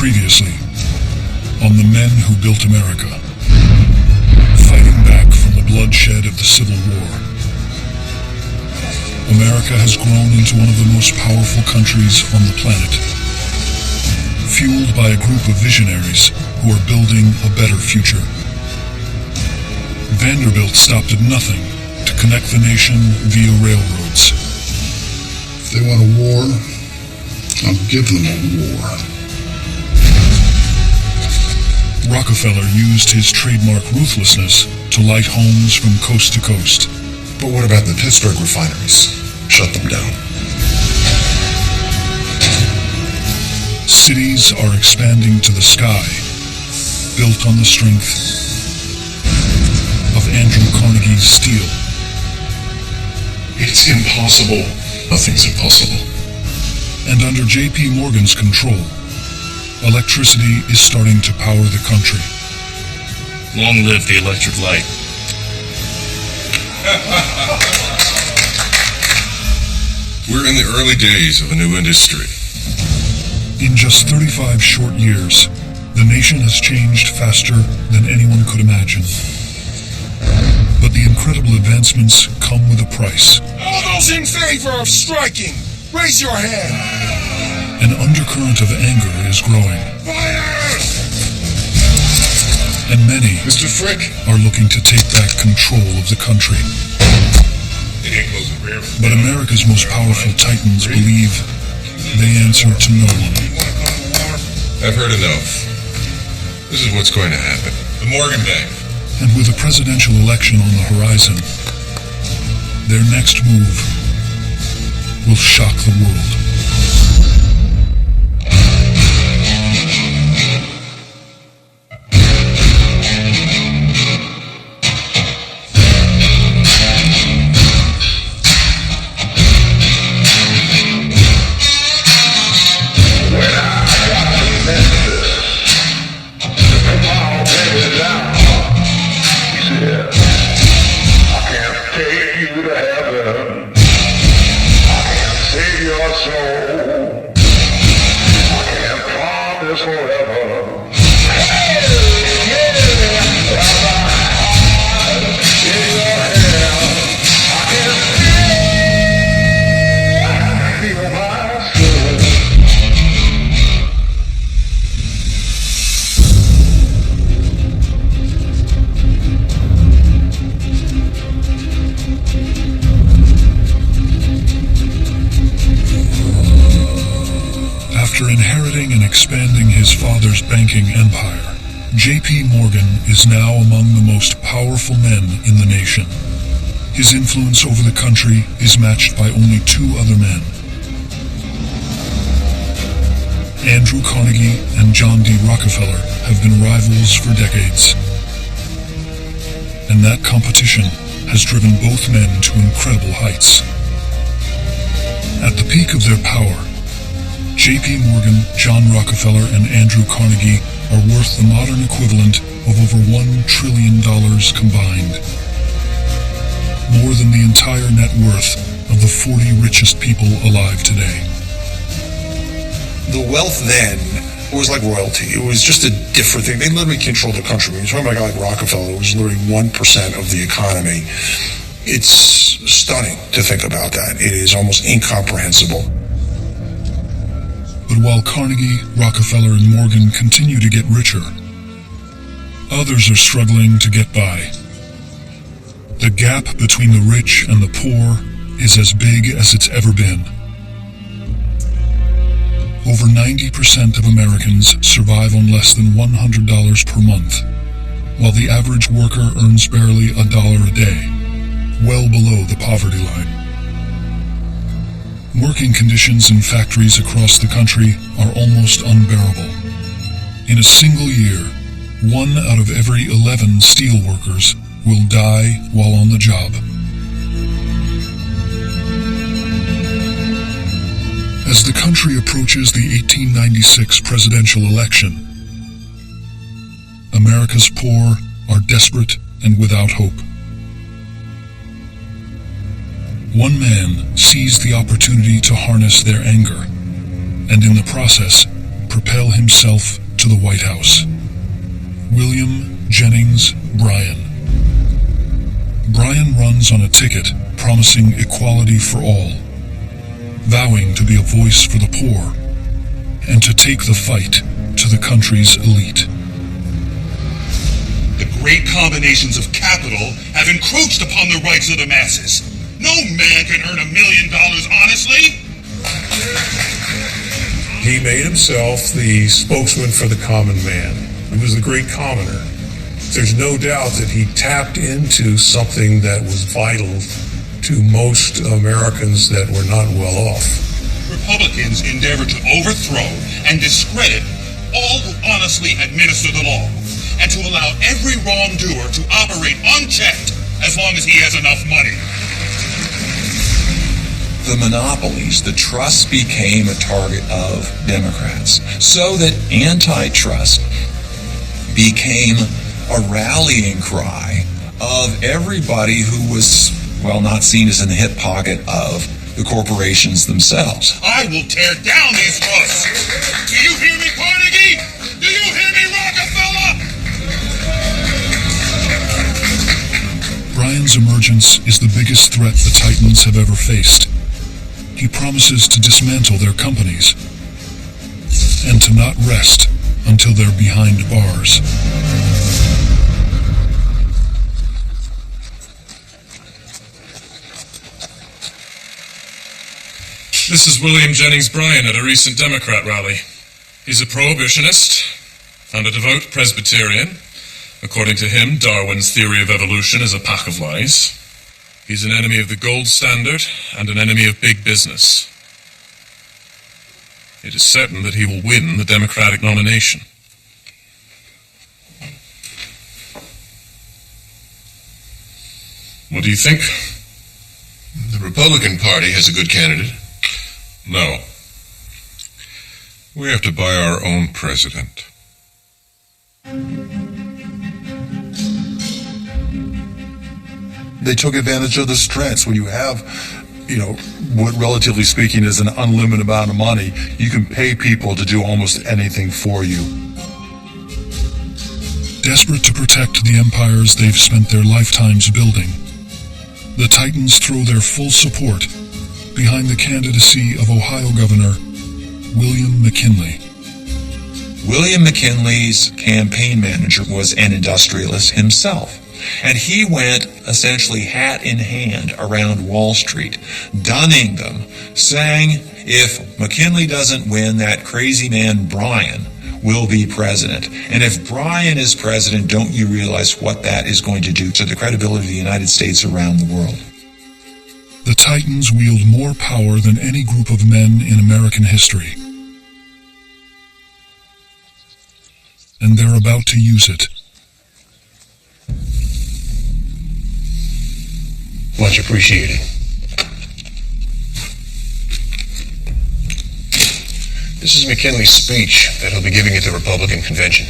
Previously, on the men who built America, fighting back from the bloodshed of the Civil War. America has grown into one of the most powerful countries on the planet, fueled by a group of visionaries who are building a better future. Vanderbilt stopped at nothing to connect the nation via railroads. If they want a war, I'll give them a war. Rockefeller used his trademark ruthlessness to light homes from coast to coast. But what about the Pittsburgh refineries? Shut them down. Cities are expanding to the sky, built on the strength of Andrew Carnegie's steel. It's impossible. Nothing's impossible. And under J.P. Morgan's control, electricity is starting to power the country. Long live the electric light. We're in the early days of a new industry. In just 35 short years, the nation has changed faster than anyone could imagine. But the incredible advancements come with a price. All those in favor of striking, raise your hand. An undercurrent of anger is growing. Fire! And many Mr. Frick? are looking to take back control of the country. But America's most powerful titans believe they answer to no one. I've heard enough. This is what's going to happen. The Morgan Bank. And with a presidential election on the horizon, their next move will shock the world. After inheriting and expanding his father's banking empire, J.P. Morgan is now among the most powerful men in the nation. His influence over the country is matched by only two other men: Andrew Carnegie and John D. Rockefeller have been rivals for decades. And that competition has driven both men to incredible heights. At the peak of their power, J.P. Morgan, John Rockefeller, and Andrew Carnegie are worth the modern equivalent of over $1 trillion combined. More than the entire net worth of the 40 richest people alive today. The wealth then was like royalty. It was just a different thing. They literally controlled the country. When you're talking about a guy like Rockefeller, it was literally 1% of the economy. It's stunning to think about that. It is almost incomprehensible. But while Carnegie, Rockefeller, and Morgan continue to get richer, others are struggling to get by. The gap between the rich and the poor is as big as it's ever been. Over 90% of Americans survive on less than $100 per month, while the average worker earns barely $1 a day, well below the poverty line. Working conditions in factories across the country are almost unbearable. In a single year, 1 out of every 11 steel workers will die while on the job. As the country approaches the 1896 presidential election, America's poor are desperate and without hope. One man seized the opportunity to harness their anger, and in the process, propel himself to the White House. William Jennings Bryan. Bryan runs on a ticket promising equality for all, vowing to be a voice for the poor and to take the fight to the country's elite. The great combinations of capital have encroached upon the rights of the masses. No man can earn $1 million honestly. He made himself the spokesman for the common man. He was the great commoner. There's no doubt that he tapped into something that was vital to most Americans that were not well off. Republicans endeavor to overthrow and discredit all who honestly administer the law, and to allow every wrongdoer to operate unchecked as long as he has enough money. The monopolies, the trusts became a target of Democrats, so that antitrust became a rallying cry of everybody who was, well, not seen as in the hip pocket of the corporations themselves. I will tear down these trusts. Do you hear me, Carnegie? Do you hear me, Rockefeller? Bryan's emergence is the biggest threat the Titans have ever faced. He promises to dismantle their companies and to not rest until they're behind bars. This is William Jennings Bryan at a recent Democrat rally. He's a prohibitionist and a devout Presbyterian. According to him, Darwin's theory of evolution is a pack of lies. He's an enemy of the gold standard and an enemy of big business. It is certain that he will win the Democratic nomination. What do you think? The Republican Party has a good candidate. No. We have to buy our own president. They took advantage of the strengths. When you have, what relatively speaking is an unlimited amount of money, you can pay people to do almost anything for you. Desperate to protect the empires they've spent their lifetimes building, the Titans throw their full support behind the candidacy of Ohio Governor William McKinley. William McKinley's campaign manager was an industrialist himself, and he went essentially hat in hand around Wall Street, dunning them, saying, if McKinley doesn't win, that crazy man Bryan will be president. And if Bryan is president, don't you realize what that is going to do to the credibility of the United States around the world? The Titans wield more power than any group of men in American history. And they're about to use it. Much appreciated. This is McKinley's speech that he'll be giving at the Republican convention.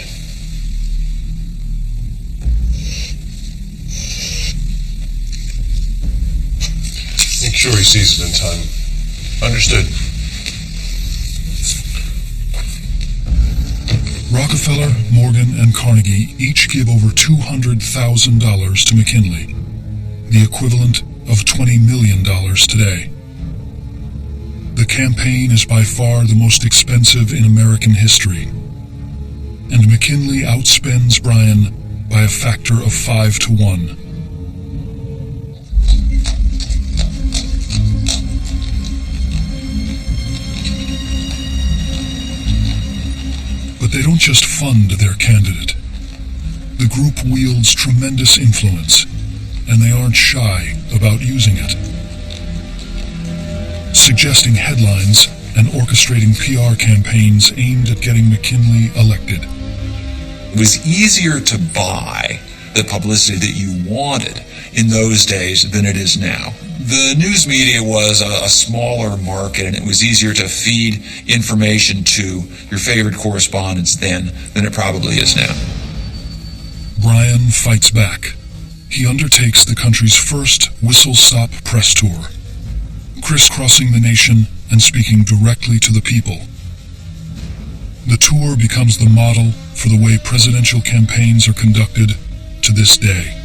Make sure he sees it in time. Understood. Rockefeller, Morgan, and Carnegie each give over $200,000 to McKinley, the equivalent of $20 million today. The campaign is by far the most expensive in American history, and McKinley outspends Bryan by a factor of 5 to 1. But they don't just fund their candidate. The group wields tremendous influence, and they aren't shy about using it. Suggesting headlines and orchestrating PR campaigns aimed at getting McKinley elected. It was easier to buy the publicity that you wanted in those days than it is now. The news media was a smaller market, and it was easier to feed information to your favorite correspondents then than it probably is now. Bryan fights back. He undertakes the country's first whistle-stop press tour, crisscrossing the nation and speaking directly to the people. The tour becomes the model for the way presidential campaigns are conducted to this day.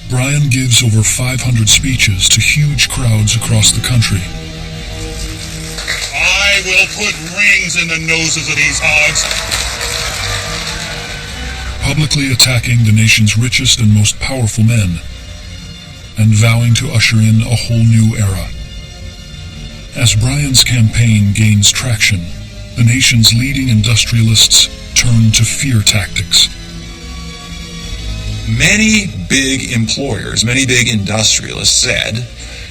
Bryan gives over 500 speeches to huge crowds across the country. I will put rings in the noses of these hogs. Publicly attacking the nation's richest and most powerful men, and vowing to usher in a whole new era. As Bryan's campaign gains traction, the nation's leading industrialists turn to fear tactics. Many big employers, many big industrialists said,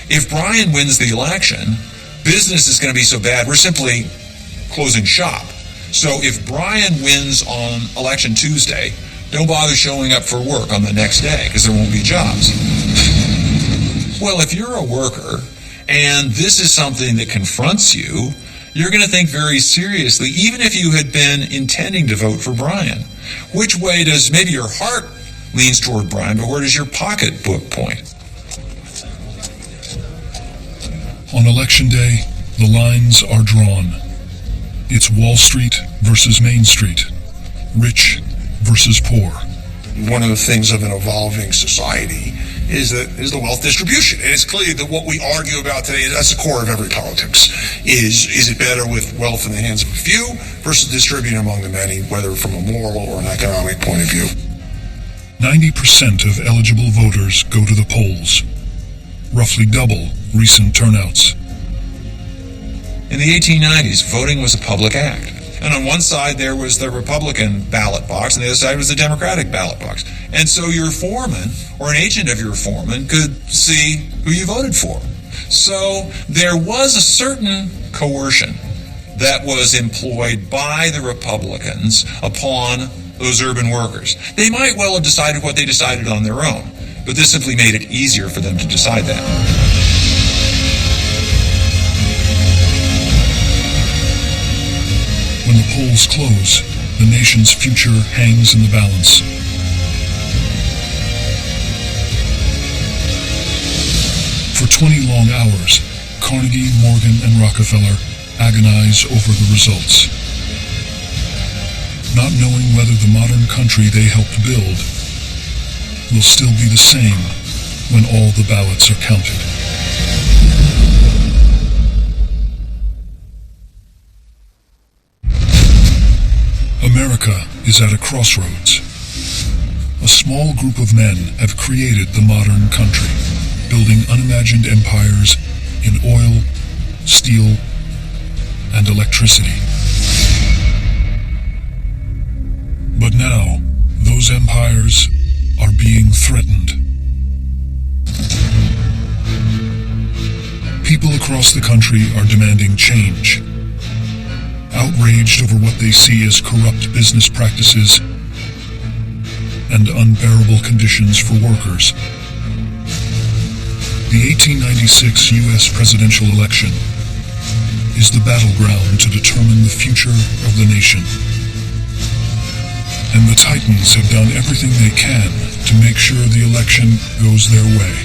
if Bryan wins the election, business is going to be so bad, we're simply closing shop. So if Bryan wins on election Tuesday, don't bother showing up for work on the next day because there won't be jobs. Well, if you're a worker and this is something that confronts you, you're going to think very seriously, even if you had been intending to vote for Bryan. Which way does, maybe your heart leans toward Bryan, but where does your pocketbook point? On election day, the lines are drawn. It's Wall Street versus Main Street, rich versus poor. One of the things of an evolving society is the wealth distribution. And it's clear that what we argue about today, that's the core of every politics, is it better with wealth in the hands of a few versus distributing among the many, whether from a moral or an economic point of view. 90% of eligible voters go to the polls, roughly double recent turnouts. In the 1890s, voting was a public act. And on one side, there was the Republican ballot box, and the other side was the Democratic ballot box. And so your foreman, or an agent of your foreman, could see who you voted for. So there was a certain coercion that was employed by the Republicans upon those urban workers. They might well have decided what they decided on their own, but this simply made it easier for them to decide that. When the polls close, the nation's future hangs in the balance. For 20 long hours, Carnegie, Morgan, and Rockefeller agonize over the results, not knowing whether the modern country they helped build will still be the same when all the ballots are counted. America is at a crossroads. A small group of men have created the modern country, building unimagined empires in oil, steel, and electricity. But now, those empires are being threatened. People across the country are demanding change, outraged over what they see as corrupt business practices and unbearable conditions for workers. The 1896 U.S. presidential election is the battleground to determine the future of the nation. And the Titans have done everything they can to make sure the election goes their way.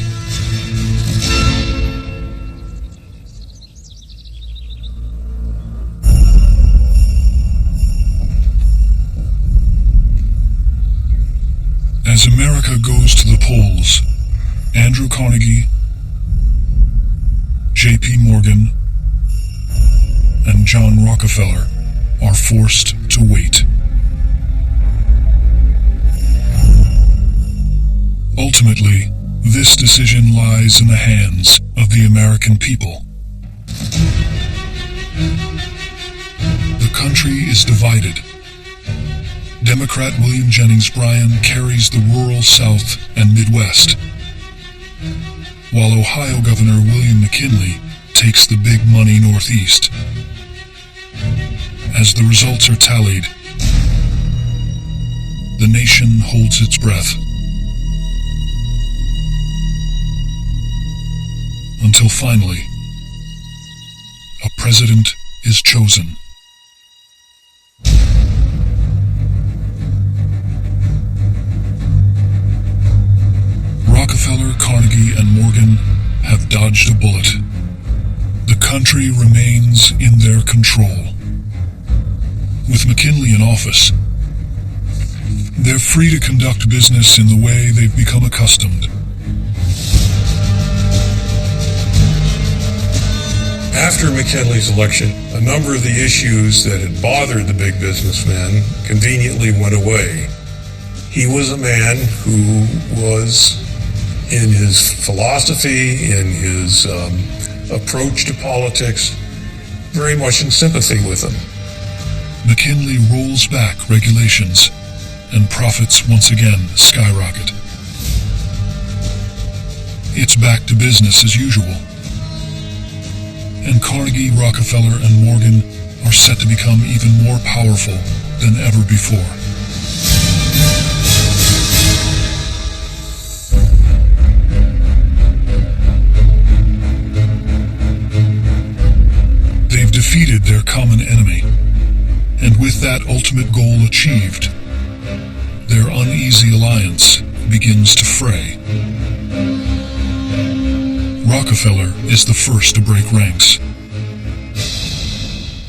As America goes to the polls, Andrew Carnegie, J.P. Morgan, and John Rockefeller are forced to wait. Ultimately, this decision lies in the hands of the American people. The country is divided. Democrat William Jennings Bryan carries the rural South and Midwest, while Ohio Governor William McKinley takes the big money Northeast. As the results are tallied, the nation holds its breath. Until finally, a president is chosen. Rockefeller, Carnegie, and Morgan have dodged a bullet. The country remains in their control. With McKinley in office, they're free to conduct business in the way they've become accustomed. After McKinley's election, a number of the issues that had bothered the big businessmen conveniently went away. He was a man who was, in his philosophy, in his approach to politics, very much in sympathy with them. McKinley rolls back regulations, and profits once again skyrocket. It's back to business as usual. And Carnegie, Rockefeller, and Morgan are set to become even more powerful than ever before. They've defeated their common enemy, and with that ultimate goal achieved, their uneasy alliance begins to fray. Rockefeller is the first to break ranks.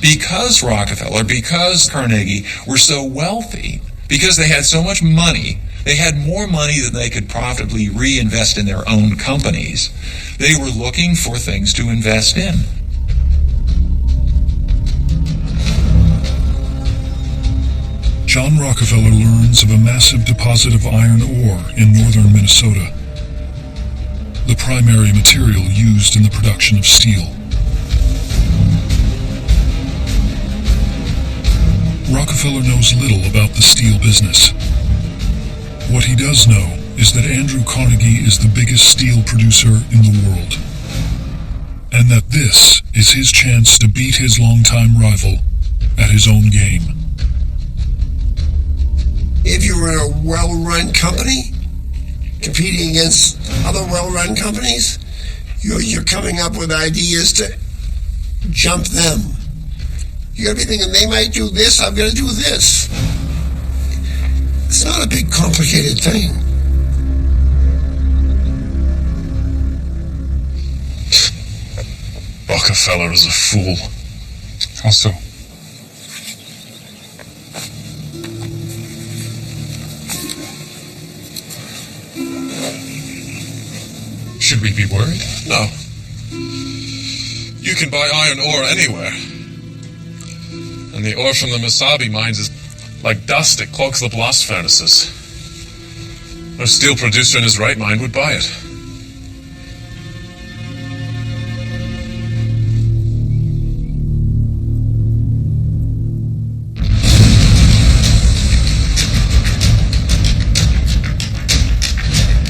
Because Rockefeller, because Carnegie were so wealthy, because they had so much money, they had more money than they could profitably reinvest in their own companies. They were looking for things to invest in. John Rockefeller learns of a massive deposit of iron ore in northern Minnesota, the primary material used in the production of steel. Rockefeller knows little about the steel business. What he does know is that Andrew Carnegie is the biggest steel producer in the world, and that this is his chance to beat his longtime rival at his own game. If you were in a well-run company, competing against other well-run companies, you're coming up with ideas to jump them. You gotta be thinking, they might do this, I'm gonna do this. It's not a big, complicated thing. Rockefeller is a fool. How so? Should we be worried? No. You can buy iron ore anywhere. And the ore from the Mesabi mines is like dust. It clogs the blast furnaces. No steel producer in his right mind would buy it.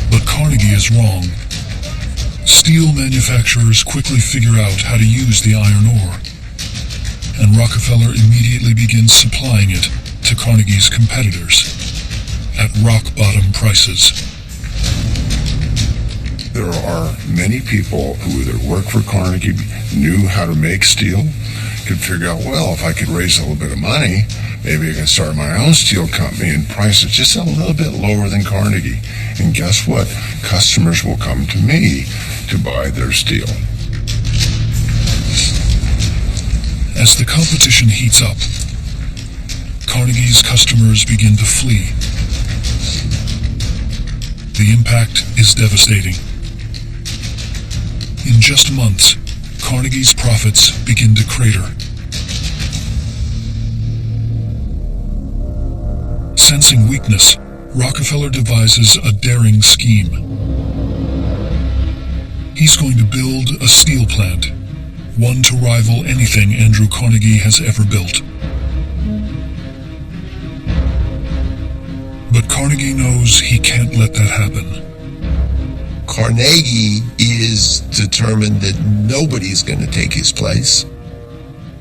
But Carnegie is wrong. Steel manufacturers quickly figure out how to use the iron ore, and Rockefeller immediately begins supplying it to Carnegie's competitors at rock-bottom prices. There are many people who either work for Carnegie, knew how to make steel, could figure out, well, if I could raise a little bit of money, maybe I can start my own steel company and price it just a little bit lower than Carnegie. And guess what? Customers will come to me to buy their steel. As the competition heats up, Carnegie's customers begin to flee. The impact is devastating. In just months, Carnegie's profits begin to crater. Sensing weakness, Rockefeller devises a daring scheme. He's going to build a steel plant, one to rival anything Andrew Carnegie has ever built. But Carnegie knows he can't let that happen. Carnegie is determined that nobody's going to take his place.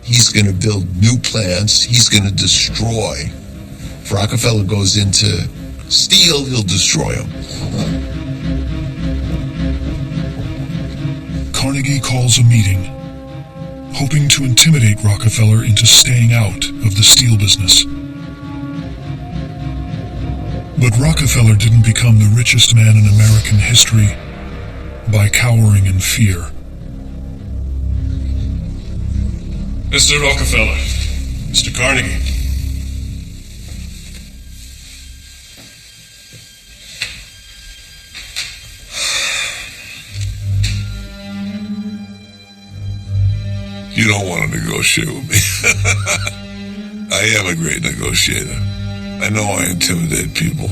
He's going to build new plants. He's going to destroy. If Rockefeller goes into steel, he'll destroy him. Carnegie calls a meeting, hoping to intimidate Rockefeller into staying out of the steel business. But Rockefeller didn't become the richest man in American history by cowering in fear. Mr. Rockefeller, Mr. Carnegie, You don't want to negotiate with me. I am a great negotiator. I know I intimidate people.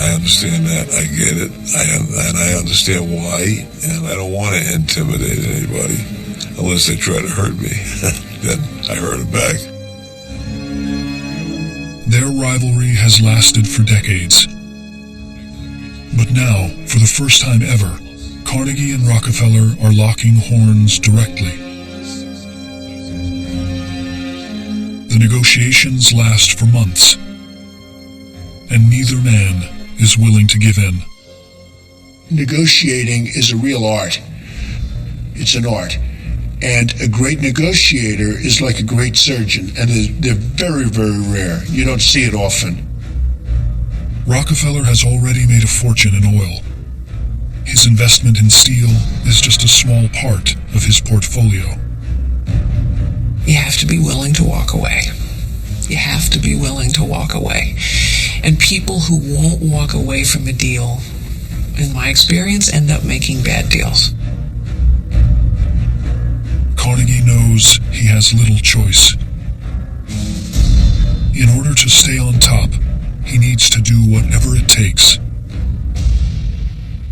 I understand that. I get it. And I understand why. And I don't want to intimidate anybody unless they try to hurt me. Then I hurt them back. Their rivalry has lasted for decades. But now, for the first time ever, Carnegie and Rockefeller are locking horns directly. The negotiations last for months, and neither man is willing to give in. Negotiating is a real art. It's an art. And a great negotiator is like a great surgeon, and they're very, very rare. You don't see it often. Rockefeller has already made a fortune in oil. His investment in steel is just a small part of his portfolio. You have to be willing to walk away. You have to be willing to walk away. And people who won't walk away from a deal, in my experience, end up making bad deals. Carnegie knows he has little choice. In order to stay on top, he needs to do whatever it takes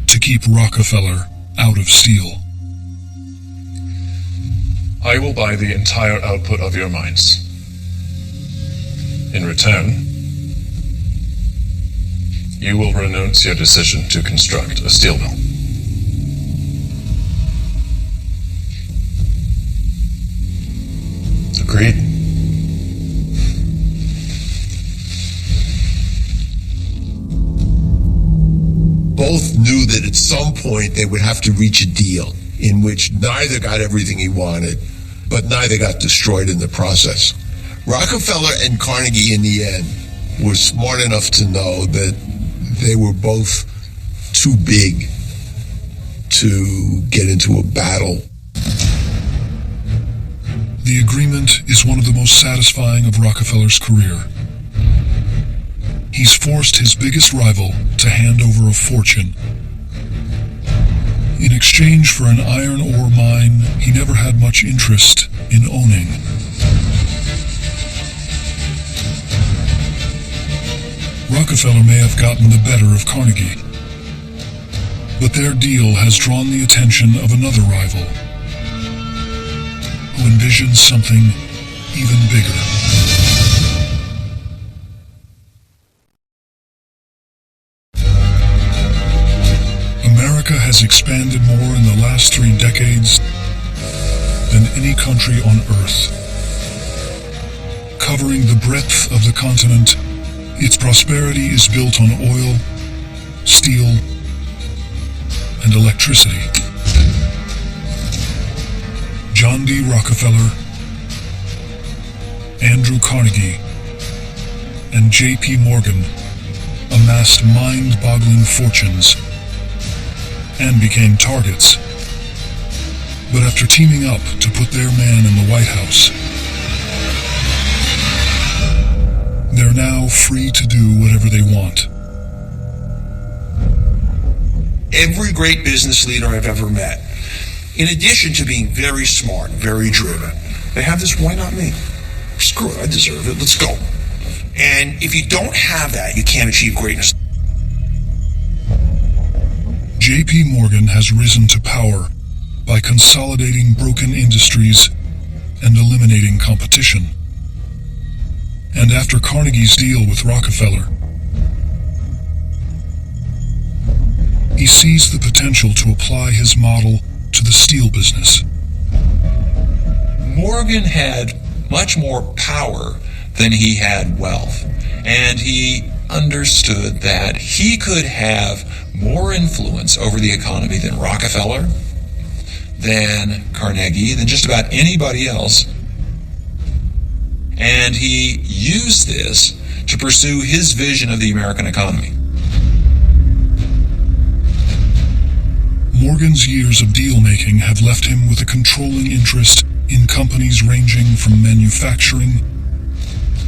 to keep Rockefeller out of steel. I will buy the entire output of your mines. In return, you will renounce your decision to construct a steel mill. Agreed. Both knew that at some point they would have to reach a deal in which neither got everything he wanted, but neither got destroyed in the process. Rockefeller and Carnegie, in the end, were smart enough to know that they were both too big to get into a battle. The agreement is one of the most satisfying of Rockefeller's career. He's forced his biggest rival to hand over a fortune. In exchange for an iron ore mine he never had much interest in owning. Rockefeller may have gotten the better of Carnegie, but their deal has drawn the attention of another rival, who envisions something even bigger. America has expanded more in the last 3 decades than any country on Earth. Covering the breadth of the continent, its prosperity is built on oil, steel, and electricity. John D. Rockefeller, Andrew Carnegie, and J.P. Morgan amassed mind-boggling fortunes and became targets. But after teaming up to put their man in the White House, they're now free to do whatever they want. Every great business leader I've ever met, in addition to being very smart, very driven, they have this, why not me? Screw it, I deserve it, let's go. And if you don't have that, you can't achieve greatness. J.P. Morgan has risen to power by consolidating broken industries and eliminating competition. And after Carnegie's deal with Rockefeller, he sees the potential to apply his model to the steel business. Morgan had much more power than he had wealth, and he understood that he could have more influence over the economy than Rockefeller, than Carnegie, than just about anybody else. And he used this to pursue his vision of the American economy. Morgan's years of deal-making have left him with a controlling interest in companies ranging from manufacturing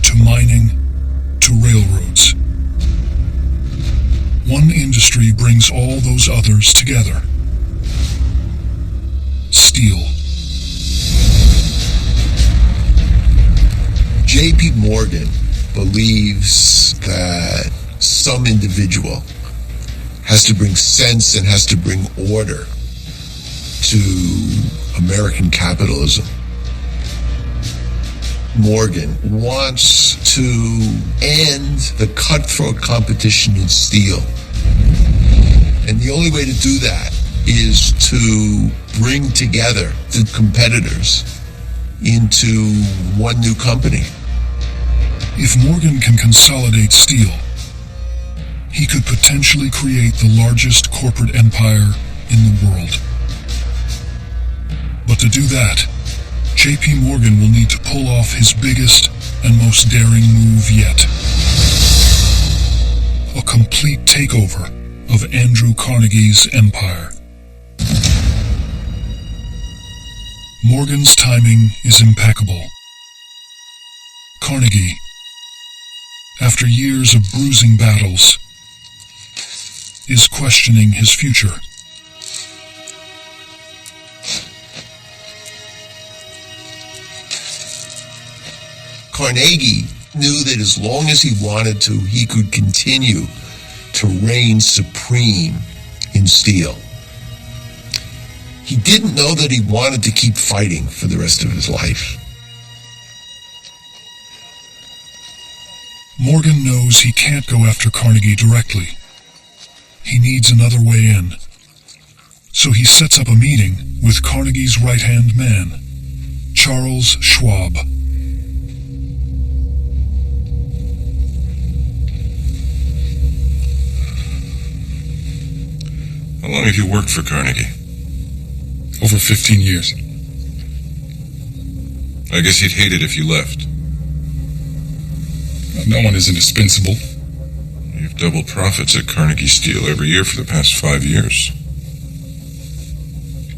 to mining to railroads. One industry brings all those others together: steel. J.P. Morgan believes that some individual has to bring sense and has to bring order to American capitalism. Morgan wants to end the cutthroat competition in steel. And the only way to do that is to bring together the competitors into one new company. If Morgan can consolidate steel, he could potentially create the largest corporate empire in the world. But to do that, J.P. Morgan will need to pull off his biggest and most daring move yet. A complete takeover of Andrew Carnegie's empire. Morgan's timing is impeccable. Carnegie, after years of bruising battles, is questioning his future. Carnegie knew that as long as he wanted to, he could continue to reign supreme in steel. He didn't know that he wanted to keep fighting for the rest of his life. Morgan knows he can't go after Carnegie directly. He needs another way in. So he sets up a meeting with Carnegie's right-hand man, Charles Schwab. How long have you worked for Carnegie? Over 15 years. I guess he'd hate it if you left. No one is indispensable. You've doubled profits at Carnegie Steel every year for the past 5 years.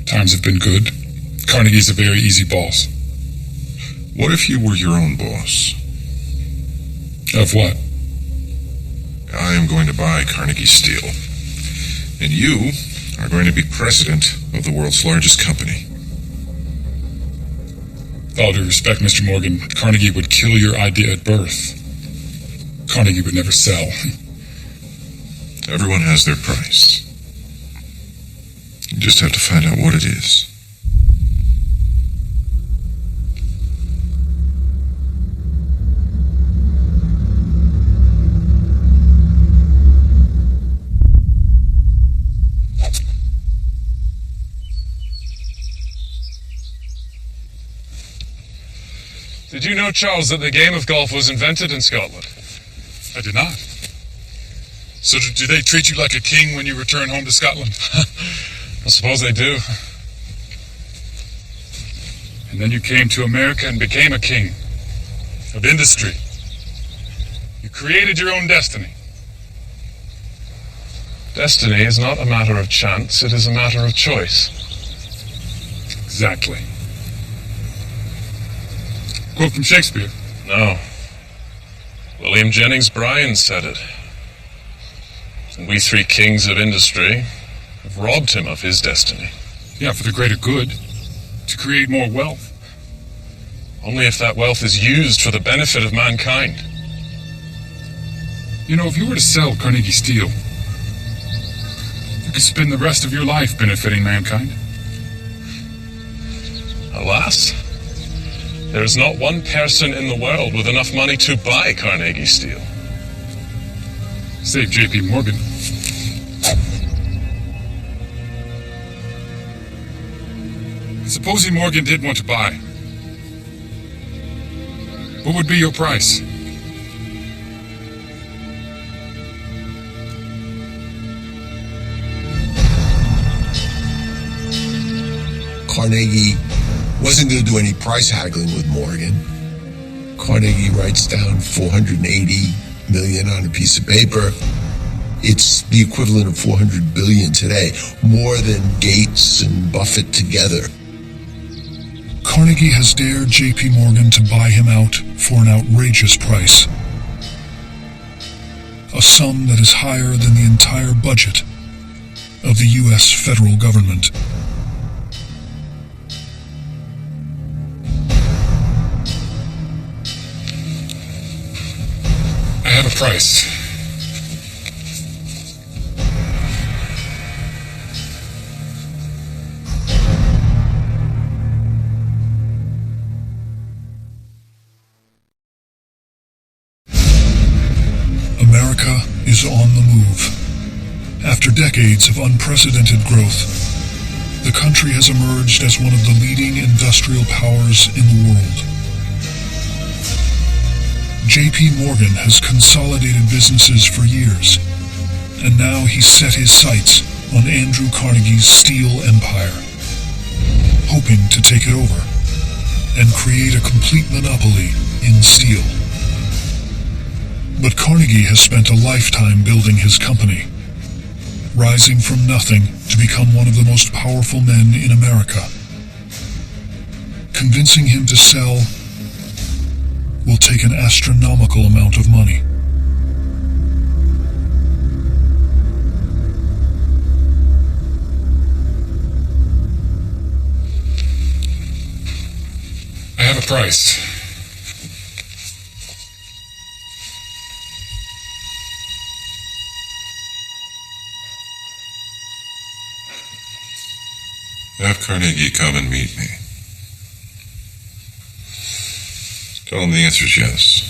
Times have been good. Carnegie's a very easy boss. What if you were your own boss? Of what? I am going to buy Carnegie Steel. And you are going to be president of the world's largest company. With all due respect, Mr. Morgan, Carnegie would kill your idea at birth. Carnegie would never sell. Everyone has their price. You just have to find out what it is. Did you know, Charles, that the game of golf was invented in Scotland? I did not. So do they treat you like a king when you return home to Scotland? I suppose they do. And then you came to America and became a king of industry. You created your own destiny. Destiny is not a matter of chance, it is a matter of choice. Exactly. Quote from Shakespeare. No. William Jennings Bryan said it. And we three kings of industry have robbed him of his destiny. Yeah, for the greater good. To create more wealth. Only if that wealth is used for the benefit of mankind. You know, if you were to sell Carnegie Steel, you could spend the rest of your life benefiting mankind. Alas, there is not one person in the world with enough money to buy Carnegie Steel. Save J.P. Morgan. Supposing Morgan did want to buy, what would be your price? Carnegie wasn't going to do any price haggling with Morgan. Carnegie writes down $480 million on a piece of paper. It's the equivalent of $400 billion today, more than Gates and Buffett together. Carnegie has dared J.P. Morgan to buy him out for an outrageous price. A sum that is higher than the entire budget of the U.S. federal government. have a price. America is on the move. After decades of unprecedented growth, the country has emerged as one of the leading industrial powers in the world. J.P. Morgan has consolidated businesses for years, and now he's set his sights on Andrew Carnegie's steel empire, hoping to take it over and create a complete monopoly in steel. But Carnegie has spent a lifetime building his company, rising from nothing to become one of the most powerful men in America. Convincing him to sell will take an astronomical amount of money. I have a price. Have Carnegie come and meet me. Tell him the answer is yes.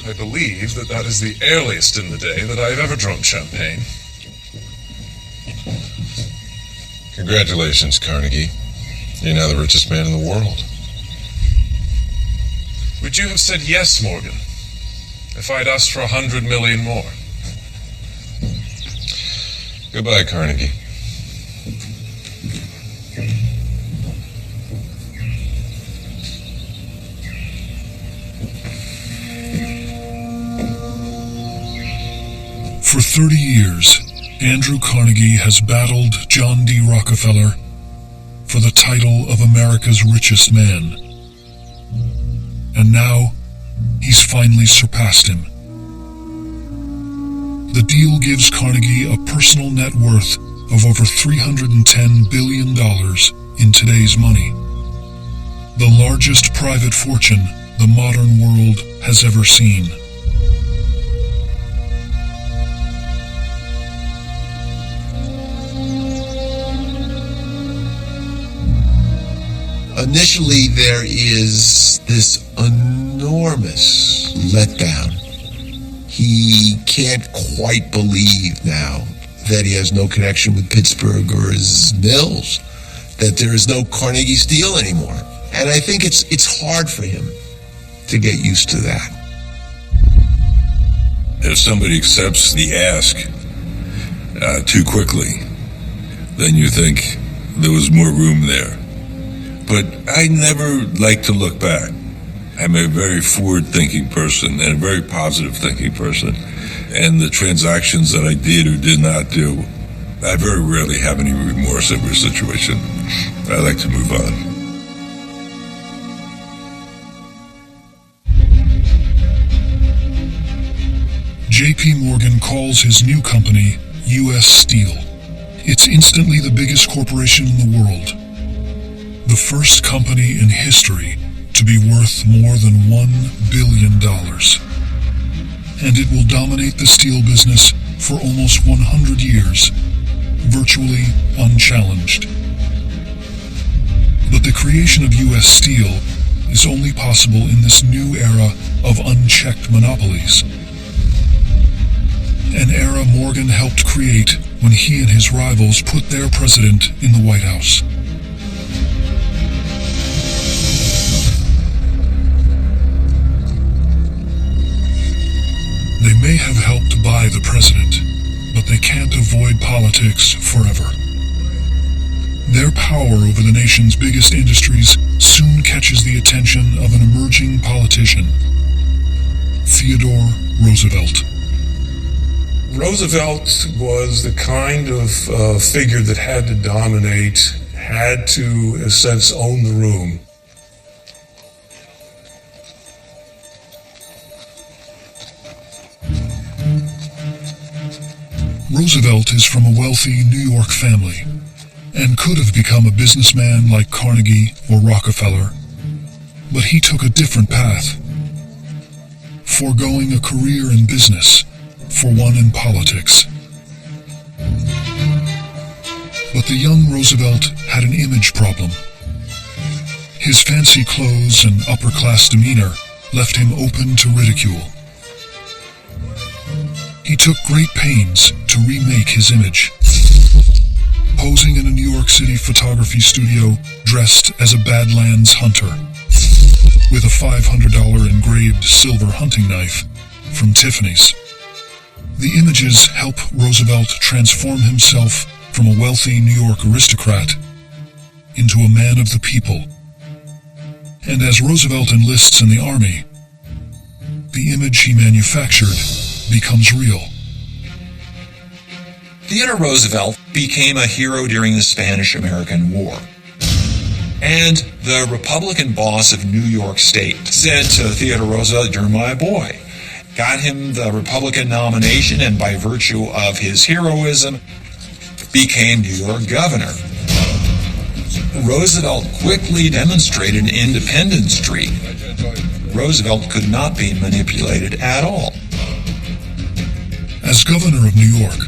I believe that is the earliest in the day that I've ever drunk champagne. Congratulations, Carnegie. You're now the richest man in the world. Would you have said yes, Morgan, if I'd asked for 100 million more? Goodbye, Carnegie. For 30 years, Andrew Carnegie has battled John D. Rockefeller for the title of America's richest man. And now, he's finally surpassed him. The deal gives Carnegie a personal net worth of over $310 billion in today's money, the largest private fortune the modern world has ever seen. Initially, there is this enormous letdown. He can't quite believe now that he has no connection with Pittsburgh or his mills, that there is no Carnegie Steel anymore. And I think it's hard for him to get used to that. If somebody accepts the ask too quickly, then you think there was more room there. But I never like to look back. I'm a very forward-thinking person and a very positive-thinking person. And the transactions that I did or did not do, I very rarely have any remorse over a situation. I like to move on. J.P. Morgan calls his new company U.S. Steel. It's instantly the biggest corporation in the world. The first company in history to be worth more than $1 billion. And it will dominate the steel business for almost 100 years, virtually unchallenged. But the creation of U.S. Steel is only possible in this new era of unchecked monopolies. An era Morgan helped create when he and his rivals put their president in the White House. They may have helped buy the president, but they can't avoid politics forever. Their power over the nation's biggest industries soon catches the attention of an emerging politician, Theodore Roosevelt. Roosevelt was the kind of figure that had to dominate, had to, in a sense, own the room. Roosevelt is from a wealthy New York family and could have become a businessman like Carnegie or Rockefeller, but he took a different path, foregoing a career in business for one in politics. But the young Roosevelt had an image problem. His fancy clothes and upper-class demeanor left him open to ridicule. He took great pains to remake his image, posing in a New York City photography studio dressed as a Badlands hunter, with a $500 engraved silver hunting knife from Tiffany's. The images help Roosevelt transform himself from a wealthy New York aristocrat into a man of the people. And as Roosevelt enlists in the army, the image he manufactured becomes real. Theodore Roosevelt became a hero during the Spanish-American War. And the Republican boss of New York State said to Theodore Roosevelt, "You're my boy." Got him the Republican nomination, and by virtue of his heroism, became New York governor. Roosevelt quickly demonstrated Independence Street. Roosevelt could not be manipulated at all. As governor of New York,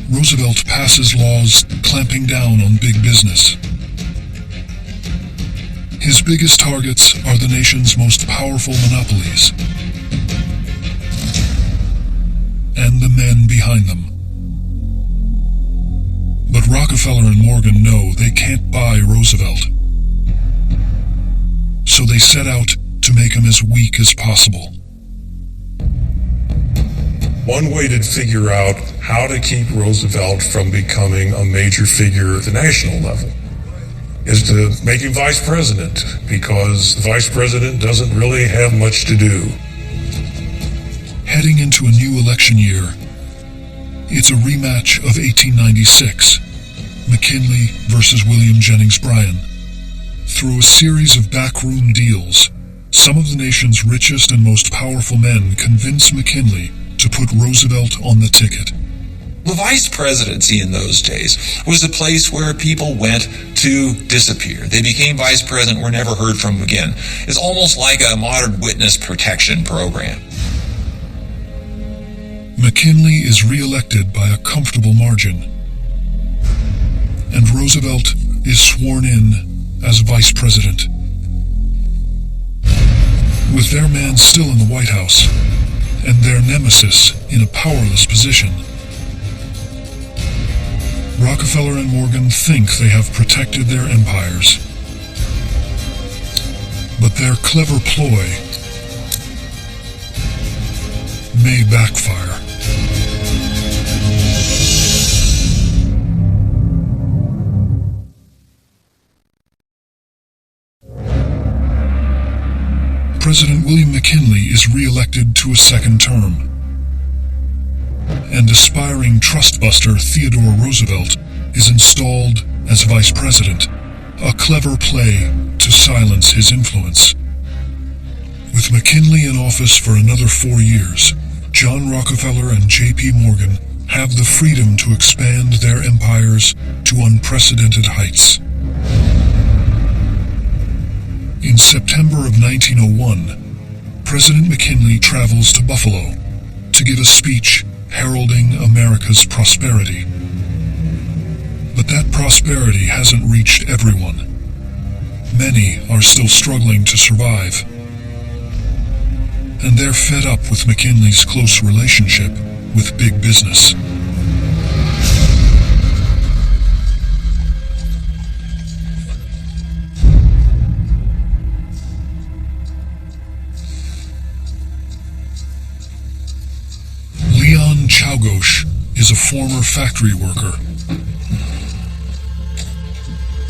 Roosevelt passes laws clamping down on big business. His biggest targets are the nation's most powerful monopolies and the men behind them. But Rockefeller and Morgan know they can't buy Roosevelt, so they set out to make him as weak as possible. One way to figure out how to keep Roosevelt from becoming a major figure at the national level is to make him vice president, because the vice president doesn't really have much to do. Heading into a new election year, it's a rematch of 1896, McKinley versus William Jennings Bryan. Through a series of backroom deals, some of the nation's richest and most powerful men convince McKinley to put Roosevelt on the ticket. The vice presidency in those days was a place where people went to disappear. They became vice president, were never heard from again. It's almost like a modern witness protection program. McKinley is re-elected by a comfortable margin, and Roosevelt is sworn in as vice president. With their man still in the White House, and their nemesis in a powerless position, Rockefeller and Morgan think they have protected their empires. But their clever ploy may backfire. President William McKinley is re-elected to a second term, and aspiring trustbuster Theodore Roosevelt is installed as vice president, a clever play to silence his influence. With McKinley in office for another 4 years, John Rockefeller and J.P. Morgan have the freedom to expand their empires to unprecedented heights. In September of 1901, President McKinley travels to Buffalo to give a speech heralding America's prosperity. But that prosperity hasn't reached everyone. Many are still struggling to survive. And they're fed up with McKinley's close relationship with big business. Leon Czałgosz is a former factory worker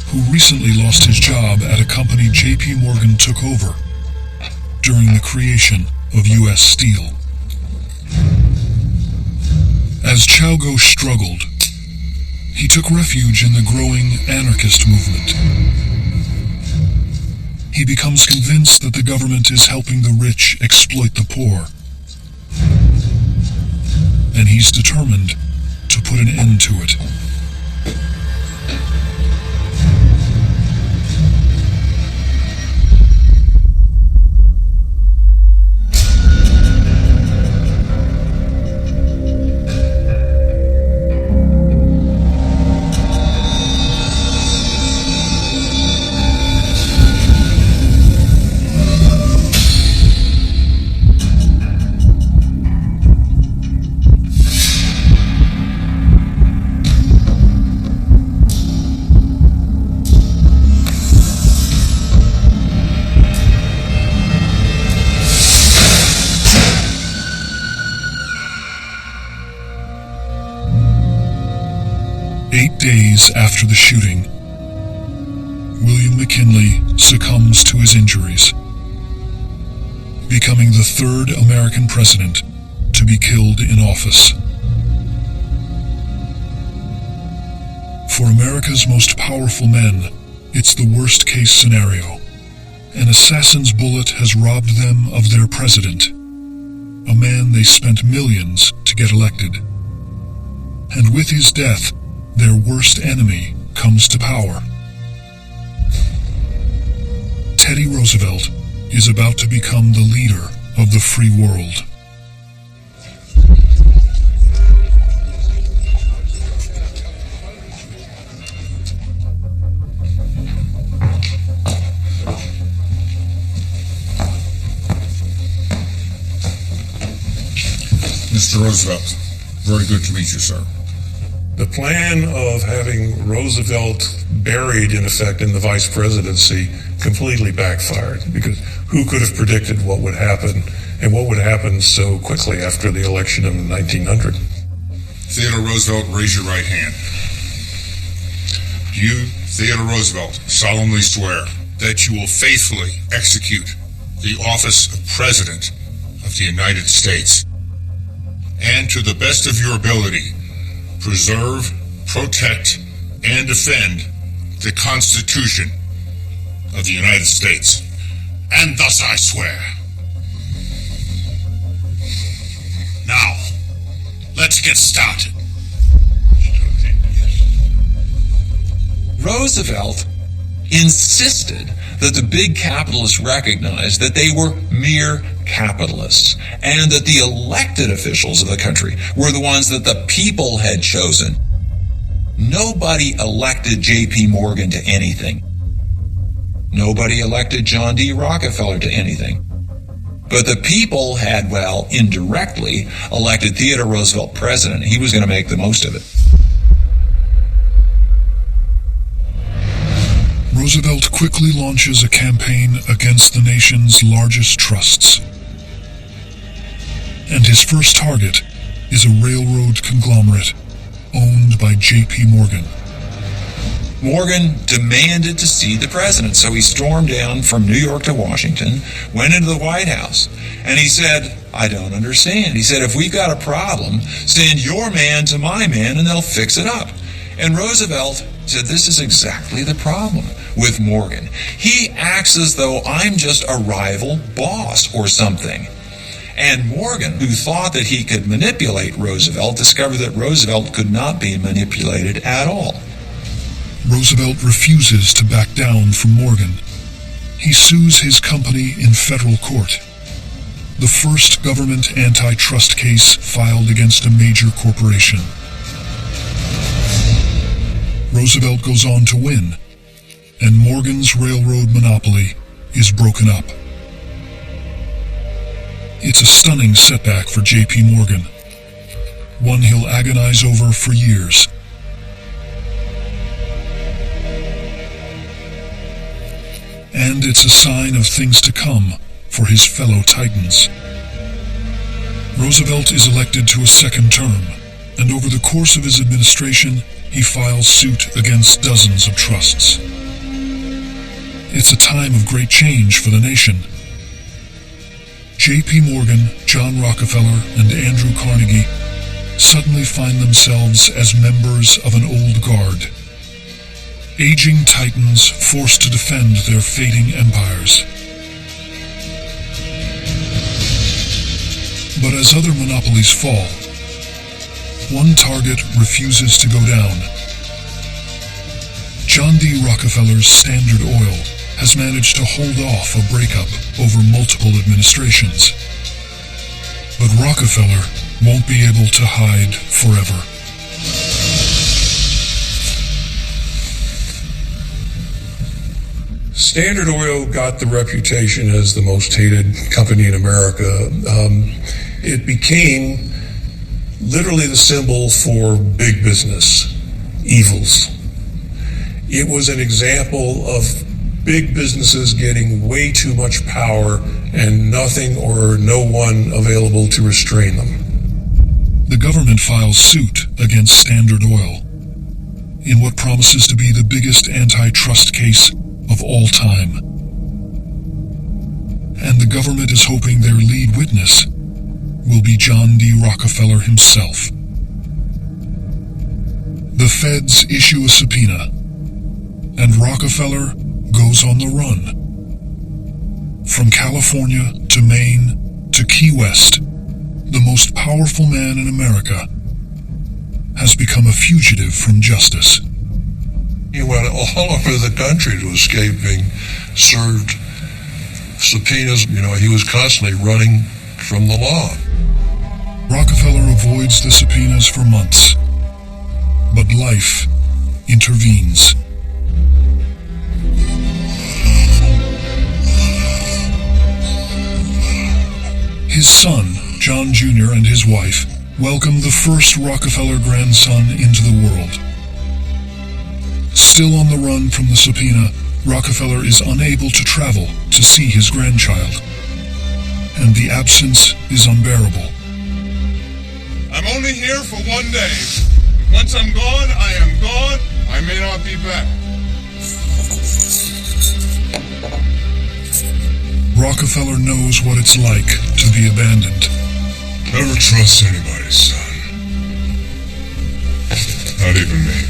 who recently lost his job at a company J.P. Morgan took over during the creation of U.S. Steel. As Czałgosz struggled, he took refuge in the growing anarchist movement. He becomes convinced that the government is helping the rich exploit the poor, and he's determined to put an end to it. Days after the shooting, William McKinley succumbs to his injuries, becoming the third American president to be killed in office. For America's most powerful men, it's the worst-case scenario. An assassin's bullet has robbed them of their president, a man they spent millions to get elected. And with his death, their worst enemy comes to power. Teddy Roosevelt is about to become the leader of the free world. Mr. Roosevelt, very good to meet you, sir. The plan of having Roosevelt buried, in effect, in the vice presidency completely backfired, because who could have predicted what would happen, and what would happen so quickly after the election of 1900? Theodore Roosevelt, raise your right hand. Do you, Theodore Roosevelt, solemnly swear that you will faithfully execute the office of President of the United States, and to the best of your ability, preserve, protect, and defend the Constitution of the United States? And thus I swear. Now, let's get started. Roosevelt insisted that the big capitalists recognized that they were mere capitalists, and that the elected officials of the country were the ones that the people had chosen. Nobody elected J.P. Morgan to anything. Nobody elected John D. Rockefeller to anything. But the people had, well, indirectly elected Theodore Roosevelt president. He was going to make the most of it. Roosevelt quickly launches a campaign against the nation's largest trusts. And his first target is a railroad conglomerate owned by J.P. Morgan. Morgan demanded to see the president, so he stormed down from New York to Washington, went into the White House, and he said, I don't understand. He said, if we've got a problem, send your man to my man and they'll fix it up. And Roosevelt said, this is exactly the problem with Morgan. He acts as though I'm just a rival boss or something. And Morgan, who thought that he could manipulate Roosevelt, discovered that Roosevelt could not be manipulated at all. Roosevelt refuses to back down from Morgan. He sues his company in federal court. The first government antitrust case filed against a major corporation. Roosevelt goes on to win, and Morgan's railroad monopoly is broken up. It's a stunning setback for J.P. Morgan, one he'll agonize over for years. And it's a sign of things to come for his fellow Titans. Roosevelt is elected to a second term, and over the course of his administration, he files suit against dozens of trusts. It's a time of great change for the nation. J.P. Morgan, John Rockefeller, and Andrew Carnegie suddenly find themselves as members of an old guard. Aging titans forced to defend their fading empires. But as other monopolies fall, one target refuses to go down. John D. Rockefeller's Standard Oil has managed to hold off a breakup over multiple administrations. But Rockefeller won't be able to hide forever. Standard Oil got the reputation as the most hated company in America. It became literally the symbol for big business evils. It was an example of big businesses getting way too much power and nothing or no one available to restrain them. The government files suit against Standard Oil in what promises to be the biggest antitrust case of all time. And the government is hoping their lead witness will be John D. Rockefeller himself. The feds issue a subpoena, and Rockefeller goes on the run. From California to Maine to Key West, the most powerful man in America has become a fugitive from justice. He went all over the country to escape being served subpoenas. He was constantly running from the law. Rockefeller avoids the subpoenas for months, but life intervenes. His son, John Jr., and his wife welcome the first Rockefeller grandson into the world. Still on the run from the subpoena, Rockefeller is unable to travel to see his grandchild, and the absence is unbearable. I'm only here for one day. Once I'm gone, I am gone. I may not be back. Rockefeller knows what it's like to be abandoned. Never trust anybody, son. Not even me.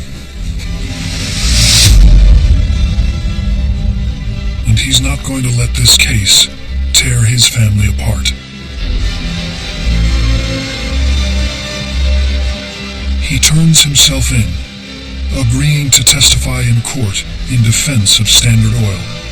And he's not going to let this case tear his family apart. He turns himself in, agreeing to testify in court in defense of Standard Oil.